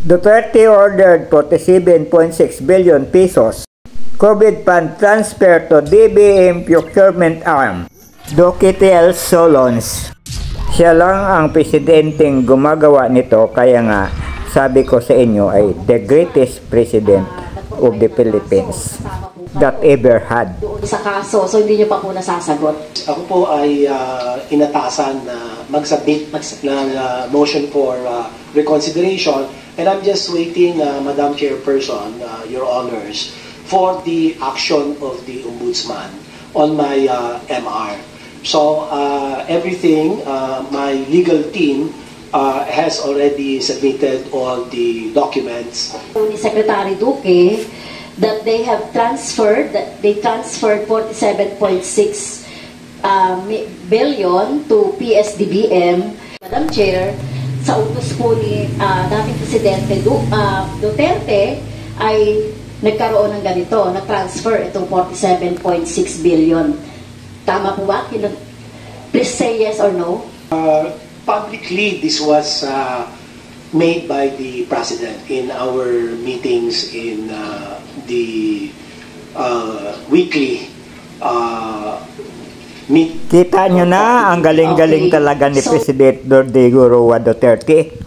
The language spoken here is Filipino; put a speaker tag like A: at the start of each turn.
A: Duterte ordered 47.6 billion pesos COVID fund transfer to DBM procurement arm. Duque Solons. Siya lang ang presidenteng gumagawa nito, kaya nga sabi ko sa inyo ay the greatest president of the Philippines that ever had.
B: Sa kaso, so hindi nyo pa po nasasagot?
C: Ako po ay inatasan na mag-submit ng motion for reconsideration, and I'm just waiting, Madam Chairperson, Your Honors, for the action of the Ombudsman on my MR. So everything, my legal team has already submitted all the documents.
B: Ni Secretary Duque that they transferred 47.6 billion to PSDBM. Madam Chair, sa utos po ni dating Presidente Duterte ay nagkaroon ng ganito, na-transfer itong 47.6 billion. Tama po ba? Please say yes or no.
C: Publicly, this was made by the President in our meetings in the weekly meet.
A: Kita nyo na ang galing-galing talaga ni President Rodrigo Roa Duterte.